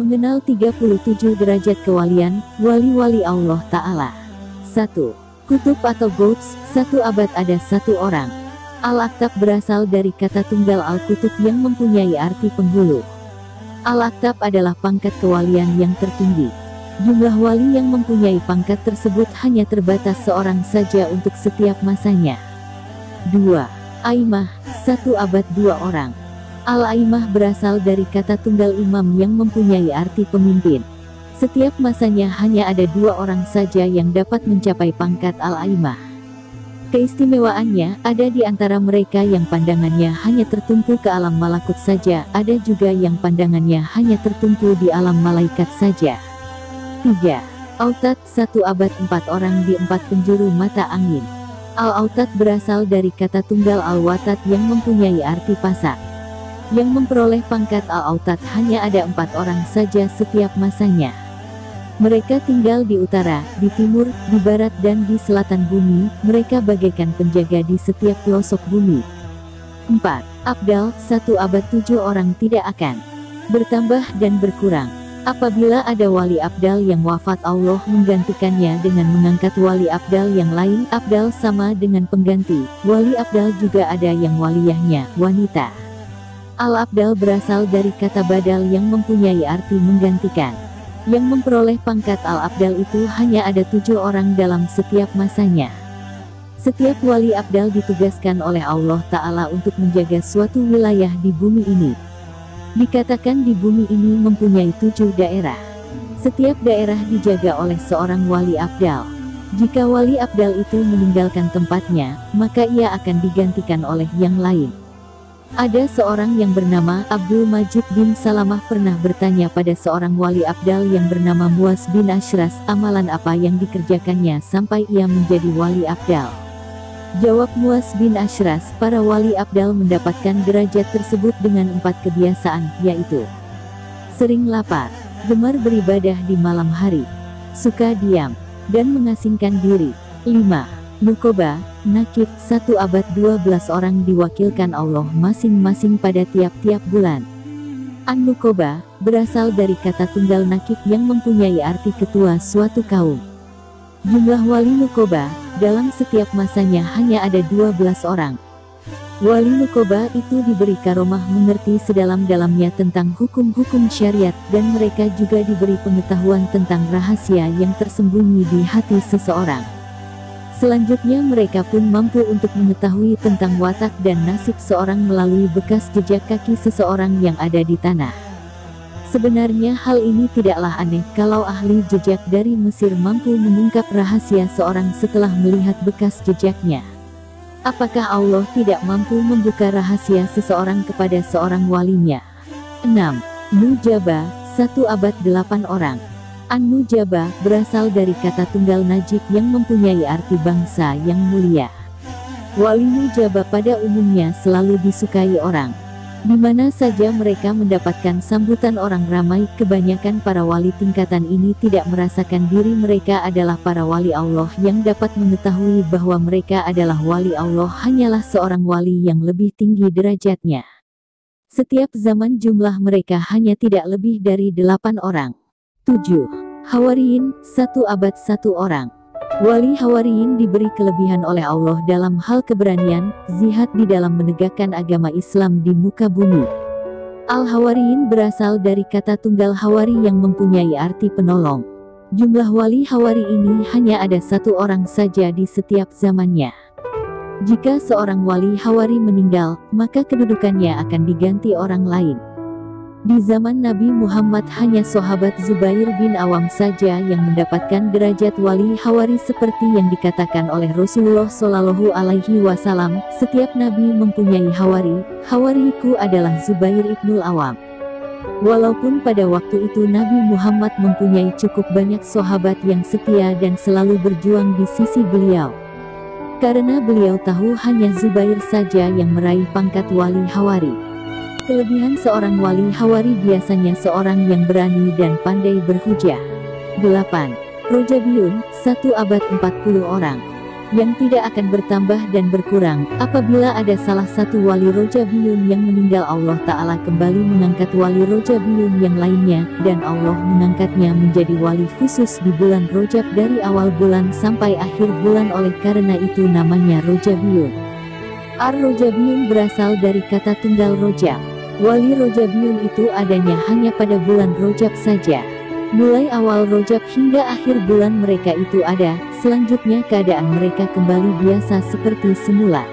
Mengenal 37 derajat kewalian, wali-wali Allah Ta'ala. 1. Kutub atau Gouts, 1 abad ada 1 orang. Al-Aktab berasal dari kata tunggal Al-Kutub yang mempunyai arti penghulu. Al-Aktab adalah pangkat kewalian yang tertinggi. Jumlah wali yang mempunyai pangkat tersebut hanya terbatas seorang saja untuk setiap masanya. 2. Aimah, 1 abad 2 orang. Al-Aimah berasal dari kata tunggal imam yang mempunyai arti pemimpin. Setiap masanya hanya ada 2 orang saja yang dapat mencapai pangkat Al-Aimah. Keistimewaannya ada di antara mereka yang pandangannya hanya tertumpu ke alam malakut saja, ada juga yang pandangannya hanya tertumpu di alam malaikat saja. 3. Autad, 1 abad 4 orang di 4 penjuru mata angin. Al-Autad berasal dari kata tunggal Al-Watad yang mempunyai arti pasak. Yang memperoleh pangkat Al-Autad hanya ada 4 orang saja setiap masanya. Mereka tinggal di utara, di timur, di barat dan di selatan bumi. Mereka bagaikan penjaga di setiap pelosok bumi. 4. Abdal, 1 abad 7 orang tidak akan bertambah dan berkurang. Apabila ada wali abdal yang wafat, Allah menggantikannya dengan mengangkat wali abdal yang lain. Abdal sama dengan pengganti. Wali abdal juga ada yang waliyahnya wanita. Al-Abdal berasal dari kata badal yang mempunyai arti menggantikan. Yang memperoleh pangkat Al-Abdal itu hanya ada 7 orang dalam setiap masanya. Setiap wali abdal ditugaskan oleh Allah Ta'ala untuk menjaga suatu wilayah di bumi ini. Dikatakan di bumi ini mempunyai 7 daerah. Setiap daerah dijaga oleh seorang wali abdal. Jika wali abdal itu meninggalkan tempatnya, maka ia akan digantikan oleh yang lain. Ada seorang yang bernama Abdul Majid bin Salamah pernah bertanya pada seorang wali abdal yang bernama Muaz bin Ashras, amalan apa yang dikerjakannya sampai ia menjadi wali abdal. Jawab Muaz bin Ashras, para wali abdal mendapatkan derajat tersebut dengan 4 kebiasaan, yaitu sering lapar, gemar beribadah di malam hari, suka diam, dan mengasingkan diri. 5. Nukoba, nakib, 1 abad 12 orang diwakilkan Allah masing-masing pada tiap-tiap bulan. An-Nukoba, berasal dari kata tunggal nakib yang mempunyai arti ketua suatu kaum. Jumlah wali Nukoba, dalam setiap masanya hanya ada 12 orang. Wali Nukoba itu diberi karomah mengerti sedalam-dalamnya tentang hukum-hukum syariat, dan mereka juga diberi pengetahuan tentang rahasia yang tersembunyi di hati seseorang. Selanjutnya mereka pun mampu untuk mengetahui tentang watak dan nasib seorang melalui bekas jejak kaki seseorang yang ada di tanah. Sebenarnya hal ini tidaklah aneh kalau ahli jejak dari Mesir mampu mengungkap rahasia seorang setelah melihat bekas jejaknya. Apakah Allah tidak mampu membuka rahasia seseorang kepada seorang walinya? 6. Nujaba, 1 abad 8 orang. An-Nujaba berasal dari kata tunggal Najib yang mempunyai arti bangsa yang mulia. Wali Nujaba pada umumnya selalu disukai orang. Di mana saja mereka mendapatkan sambutan orang ramai. Kebanyakan para wali tingkatan ini tidak merasakan diri mereka adalah para wali Allah. Yang dapat mengetahui bahwa mereka adalah wali Allah hanyalah seorang wali yang lebih tinggi derajatnya. Setiap zaman jumlah mereka hanya tidak lebih dari 8 orang. 7. Hawariyin, 1 abad 1 orang. Wali Hawariyin diberi kelebihan oleh Allah dalam hal keberanian, zihad di dalam menegakkan agama Islam di muka bumi. Al-Hawariyin berasal dari kata tunggal Hawari yang mempunyai arti penolong. Jumlah wali Hawari ini hanya ada 1 orang saja di setiap zamannya. Jika seorang wali Hawari meninggal, maka kedudukannya akan diganti orang lain. Di zaman Nabi Muhammad hanya sahabat Zubair bin Awam saja yang mendapatkan derajat wali Hawari seperti yang dikatakan oleh Rasulullah Shallallahu Alaihi Wasallam. Setiap Nabi mempunyai Hawari. Hawariku adalah Zubair ibnul Awam. Walaupun pada waktu itu Nabi Muhammad mempunyai cukup banyak sahabat yang setia dan selalu berjuang di sisi beliau. Karena beliau tahu hanya Zubair saja yang meraih pangkat wali Hawari. Kelebihan seorang wali Hawari biasanya seorang yang berani dan pandai berhujah. 8. Rojabiyun, 1 abad 40 orang. yang tidak akan bertambah dan berkurang. Apabila ada salah satu wali Rojabiyun yang meninggal, Allah Ta'ala kembali mengangkat wali Rojabiyun yang lainnya, dan Allah mengangkatnya menjadi wali khusus di bulan Rojab dari awal bulan sampai akhir bulan. Oleh karena itu namanya Rojabiyun. Ar-Rojabiyun berasal dari kata tunggal Rojab. Wali Rojabiyun itu adanya hanya pada bulan Rojab saja. Mulai awal Rojab hingga akhir bulan mereka itu ada, selanjutnya keadaan mereka kembali biasa seperti semula.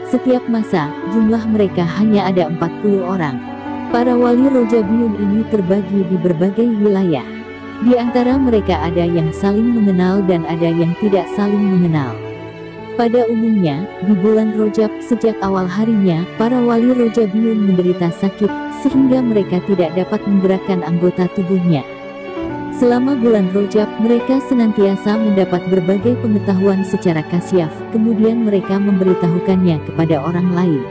Setiap masa, jumlah mereka hanya ada 40 orang. Para wali Rojabiyun ini terbagi di berbagai wilayah. Di antara mereka ada yang saling mengenal dan ada yang tidak saling mengenal. Pada umumnya, di bulan Rojab sejak awal harinya, para wali Rojabiyun menderita sakit, sehingga mereka tidak dapat menggerakkan anggota tubuhnya. Selama bulan Rojab, mereka senantiasa mendapat berbagai pengetahuan secara kasyaf, kemudian mereka memberitahukannya kepada orang lain.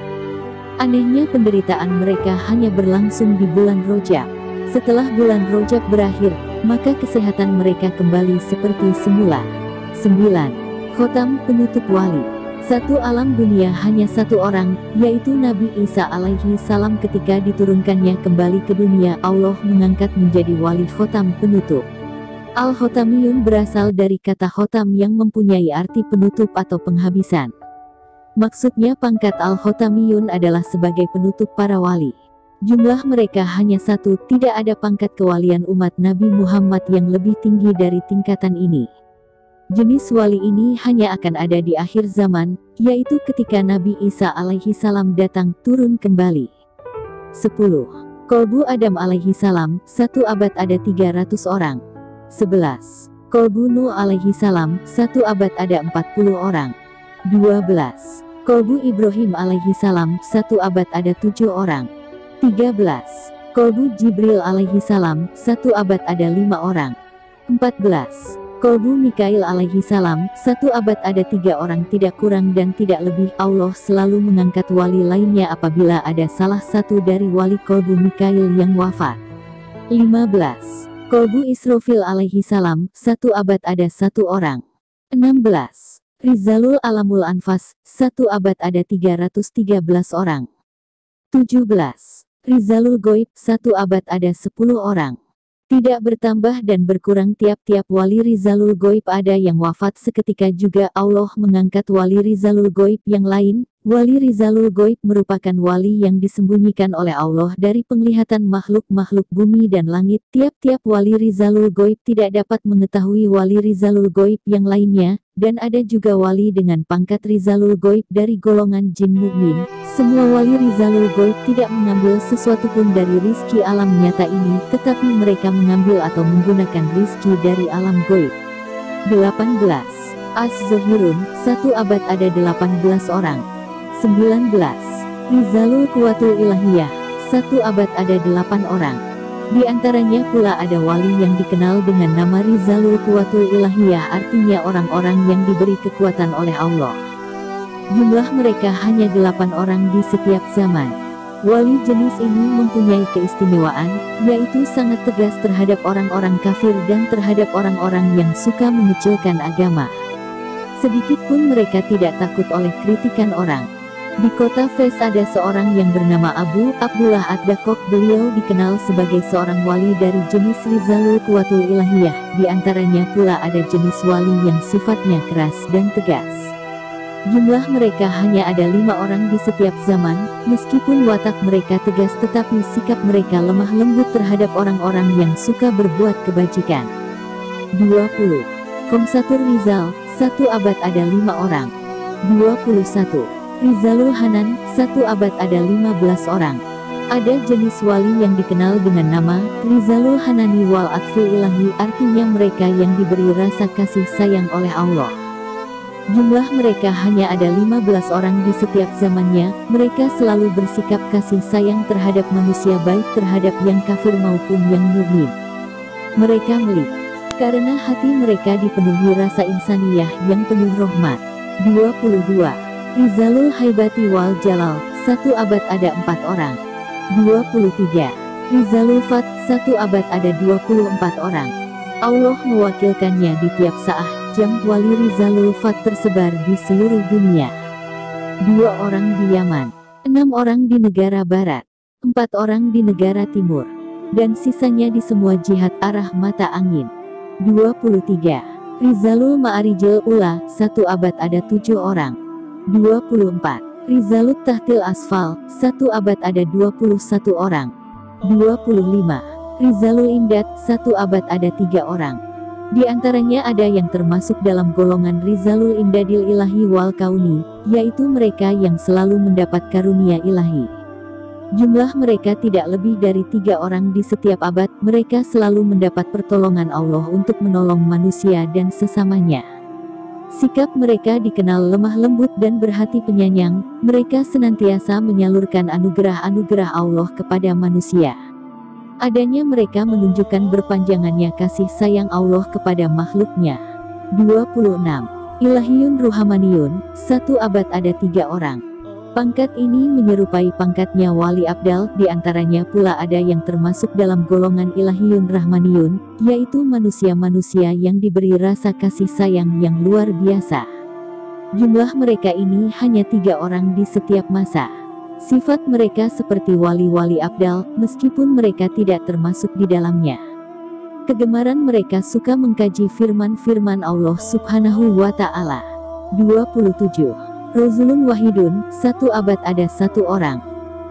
Anehnya penderitaan mereka hanya berlangsung di bulan Rojab. Setelah bulan Rojab berakhir, maka kesehatan mereka kembali seperti semula. 9. Khotam penutup wali. Satu alam dunia hanya satu orang, yaitu Nabi Isa alaihi salam. Ketika diturunkannya kembali ke dunia, Allah mengangkat menjadi wali khotam penutup. Al-Khotamiyun berasal dari kata khotam yang mempunyai arti penutup atau penghabisan. Maksudnya pangkat Al-Khotamiyun adalah sebagai penutup para wali. Jumlah mereka hanya satu, tidak ada pangkat kewalian umat Nabi Muhammad yang lebih tinggi dari tingkatan ini. Jenis wali ini hanya akan ada di akhir zaman, yaitu ketika Nabi Isa alaihi salam datang turun kembali. 10. Kolbu Adam alaihi salam, satu abad ada 300 orang. 11. Kolbu Nuh alaihi salam, satu abad ada 40 orang. 12. Kolbu Ibrahim alaihi salam, satu abad ada 7 orang. 13. Kolbu Jibril alaihi salam, satu abad ada 5 orang. 14. Kolbu Mikail alaihi salam, satu abad ada 3 orang, tidak kurang dan tidak lebih. Allah selalu mengangkat wali lainnya apabila ada salah satu dari wali kolbu Mikail yang wafat. 15. Kolbu Israfil alaihi salam, satu abad ada 1 orang. 16. Rizalul Alamul Anfas, satu abad ada 313 orang. 17. Rizalul Goib, satu abad ada 10 orang. Tidak bertambah dan berkurang tiap-tiap wali Rizalul Goib ada yang wafat seketika juga. Allah mengangkat wali Rizalul Goib yang lain. Wali Rizalul Goib merupakan wali yang disembunyikan oleh Allah dari penglihatan makhluk-makhluk bumi dan langit. Tiap-tiap wali Rizalul Goib tidak dapat mengetahui wali Rizalul Goib yang lainnya. Dan ada juga wali dengan pangkat Rizalul Goib dari golongan jin mukmin. Semua wali Rizalul Goib tidak mengambil sesuatu pun dari rizki alam nyata ini, tetapi mereka mengambil atau menggunakan rizki dari alam goib. 18. Az-Zohirun, satu abad ada 18 orang. 19. Rizalul Quwatul Ilahiyah, satu abad ada 8 orang. Di antaranya pula ada wali yang dikenal dengan nama Rizalul Quwatul Ilahiyah, artinya orang-orang yang diberi kekuatan oleh Allah. Jumlah mereka hanya 8 orang di setiap zaman. Wali jenis ini mempunyai keistimewaan, yaitu sangat tegas terhadap orang-orang kafir dan terhadap orang-orang yang suka mengecilkan agama. Sedikit pun mereka tidak takut oleh kritikan orang. Di kota Fes ada seorang yang bernama Abu Abdullah Ad-Dakok. Beliau dikenal sebagai seorang wali dari jenis Rizalul Quwatul Ilahiyah. Di antaranya pula ada jenis wali yang sifatnya keras dan tegas. Jumlah mereka hanya ada 5 orang di setiap zaman. Meskipun watak mereka tegas, tetapi sikap mereka lemah lembut terhadap orang-orang yang suka berbuat kebajikan. 20. Komsatur Rizal, satu abad ada 5 orang. 21. Rizalul Hanan, satu abad ada 15 orang. Ada jenis wali yang dikenal dengan nama Rizalul Hanani wal Atfil Ilahi, artinya mereka yang diberi rasa kasih sayang oleh Allah. Jumlah mereka hanya ada 15 orang di setiap zamannya. Mereka selalu bersikap kasih sayang terhadap manusia, baik terhadap yang kafir maupun yang mukmin. Mereka melik karena hati mereka dipenuhi rasa insaniyah yang penuh rahmat. 22. Rizalul Haibati wal Jalal, satu abad ada 4 orang. 23. Rizalul Fat, satu abad ada 24 orang. Allah mewakilkannya di tiap saat, jam wali Rizalul Fat tersebar di seluruh dunia. 2 orang di Yaman, 6 orang di negara barat, 4 orang di negara timur, dan sisanya di semua jihad arah mata angin. 23. Rizalul Ma'arijil Ula, 1 abad ada 7 orang. 24. Rizalut Tahtil Asfal, 1 abad ada 21 orang. 25. Rizalul Imdad, 1 abad ada 3 orang. Di antaranya ada yang termasuk dalam golongan Rizalul Imdadil Ilahi wal Kauni, yaitu mereka yang selalu mendapat karunia ilahi. Jumlah mereka tidak lebih dari 3 orang di setiap abad. Mereka selalu mendapat pertolongan Allah untuk menolong manusia dan sesamanya. Sikap mereka dikenal lemah lembut dan berhati penyayang. Mereka senantiasa menyalurkan anugerah-anugerah Allah kepada manusia. Adanya mereka menunjukkan berpanjangannya kasih sayang Allah kepada makhluknya. 26. Ilahiyun Ruhamaniyun, 1 abad ada 3 orang. Pangkat ini menyerupai pangkatnya Wali Abdal, diantaranya pula ada yang termasuk dalam golongan Ilahiyun Rahmaniyun, yaitu manusia-manusia yang diberi rasa kasih sayang yang luar biasa. Jumlah mereka ini hanya 3 orang di setiap masa. Sifat mereka seperti wali-wali Abdal, meskipun mereka tidak termasuk di dalamnya. Kegemaran mereka suka mengkaji firman-firman Allah Subhanahu wa Ta'ala. 27. Rozulun Wahidun, 1 abad ada 1 orang.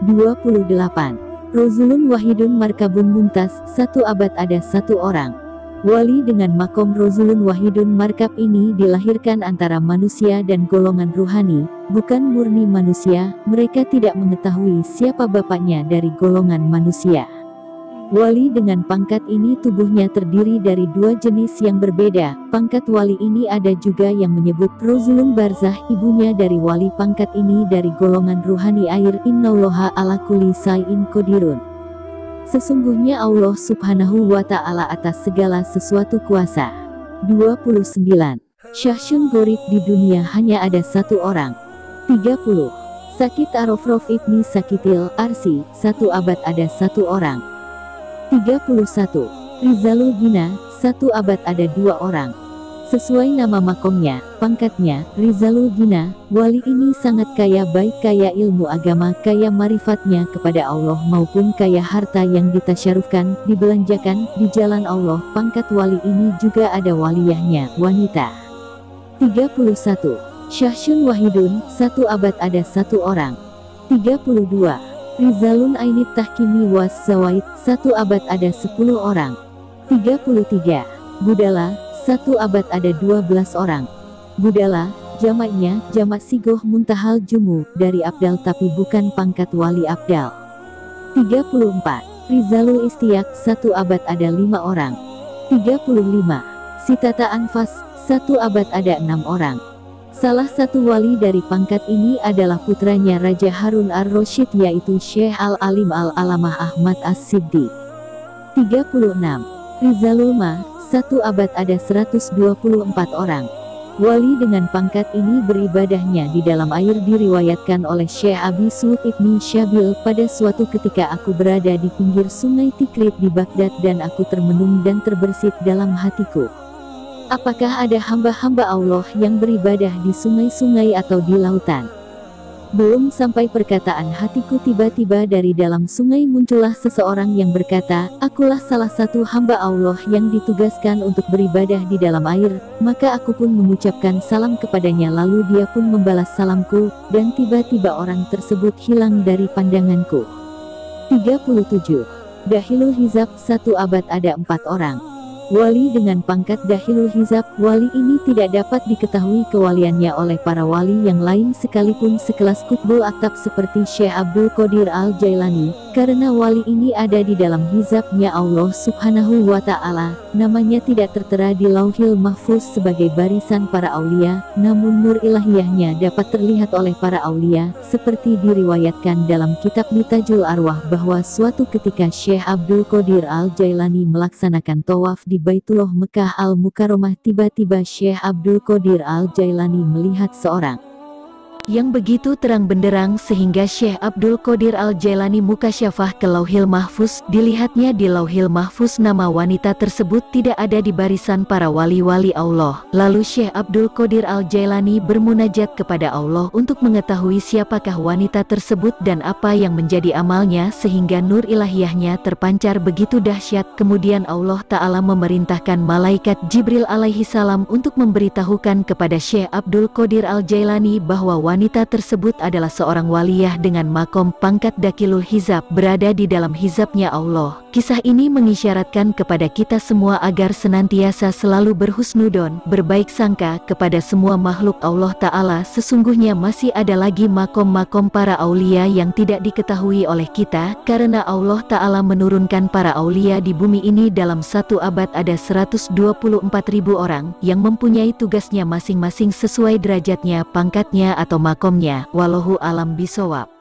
28. Rozulun Wahidun Markabun Mumtaz, 1 abad ada 1 orang. Wali dengan makom Rozulun Wahidun Markab ini dilahirkan antara manusia dan golongan ruhani, bukan murni manusia. Mereka tidak mengetahui siapa bapaknya dari golongan manusia. Wali dengan pangkat ini tubuhnya terdiri dari 2 jenis yang berbeda. Pangkat wali ini ada juga yang menyebut Rozulun Barzah, ibunya dari wali pangkat ini dari golongan ruhani air. Innallaha ala kulli syai'in qadirun. Sesungguhnya Allah Subhanahu wa Ta'ala atas segala sesuatu kuasa. 29. Syahsyun Gorib di dunia hanya ada 1 orang. 30. Sakit Arofrof ibni Sakitil Arsi, 1 abad ada 1 orang. 31. Rizalul Gina, 1 abad ada 2 orang. Sesuai nama makomnya, pangkatnya, Rizalul Gina, wali ini sangat kaya baik kaya ilmu agama, kaya marifatnya kepada Allah maupun kaya harta yang ditasyarufkan, dibelanjakan, di jalan Allah. Pangkat wali ini juga ada waliyahnya, wanita. 31. Syahsyun Wahidun, 1 abad ada 1 orang. 32. Rizalun Ainit Tahkimi Was Zawaid, 1 abad ada 10 orang. 33. Budala, 1 abad ada 12 orang. Budala, jamaknya, jamak Sigoh Muntahal Jumu, dari Abdal tapi bukan pangkat wali Abdal. 34. Rizalul Istiak, 1 abad ada 5 orang. 35. Sitata Anfas, 1 abad ada 6 orang. Salah satu wali dari pangkat ini adalah putranya Raja Harun ar-Rasyid, yaitu Syekh Al-Alim Al-Alamah Ahmad As-Siddiq. 36. Rizalul Ma, 1 abad ada 124 orang. Wali dengan pangkat ini beribadahnya di dalam air. Diriwayatkan oleh Syekh Abi Suud Ibn Syabil, pada suatu ketika aku berada di pinggir sungai Tikrit di Baghdad dan aku termenung dan terbersit dalam hatiku. Apakah ada hamba-hamba Allah yang beribadah di sungai-sungai atau di lautan? Belum sampai perkataan hatiku, tiba-tiba dari dalam sungai muncullah seseorang yang berkata, akulah salah satu hamba Allah yang ditugaskan untuk beribadah di dalam air. Maka aku pun mengucapkan salam kepadanya, lalu dia pun membalas salamku, dan tiba-tiba orang tersebut hilang dari pandanganku. 37. Dahilul Hizab, 1 abad ada 4 orang. Wali dengan pangkat Dahilul Hizab, wali ini tidak dapat diketahui kewaliannya oleh para wali yang lain sekalipun sekelas Qutbul Aktab seperti Syekh Abdul Qadir Al-Jailani, karena wali ini ada di dalam hizabnya Allah Subhanahu wa Ta'ala. Namanya tidak tertera di Lauhil Mahfuz sebagai barisan para aulia, namun nur ilahiyahnya dapat terlihat oleh para aulia, seperti diriwayatkan dalam kitab Mitajul Arwah bahwa suatu ketika Syekh Abdul Qadir Al-Jailani melaksanakan tawaf di Baitullah Mekah Al-Mukarramah, tiba-tiba Syekh Abdul Qadir Al-Jailani melihat seorang yang begitu terang benderang sehingga Syekh Abdul Qadir Al-Jailani mukasyafah ke Lauhil Mahfuz. Dilihatnya di Lauhil Mahfuz nama wanita tersebut tidak ada di barisan para wali-wali Allah. Lalu Syekh Abdul Qadir Al-Jailani bermunajat kepada Allah untuk mengetahui siapakah wanita tersebut dan apa yang menjadi amalnya sehingga nur ilahiyahnya terpancar begitu dahsyat. Kemudian Allah Ta'ala memerintahkan malaikat Jibril alaihi salam untuk memberitahukan kepada Syekh Abdul Qadir Al-Jailani bahwa wanita tersebut adalah seorang waliyah dengan makom pangkat dakilul hizab, berada di dalam hizabnya Allah. Kisah ini mengisyaratkan kepada kita semua agar senantiasa selalu berhusnudon, berbaik sangka kepada semua makhluk Allah Ta'ala. Sesungguhnya masih ada lagi makom-makom para aulia yang tidak diketahui oleh kita, karena Allah Ta'ala menurunkan para aulia di bumi ini dalam satu abad ada 124.000 orang yang mempunyai tugasnya masing-masing sesuai derajatnya, pangkatnya atau makomnya. Wallahu alam bisawab.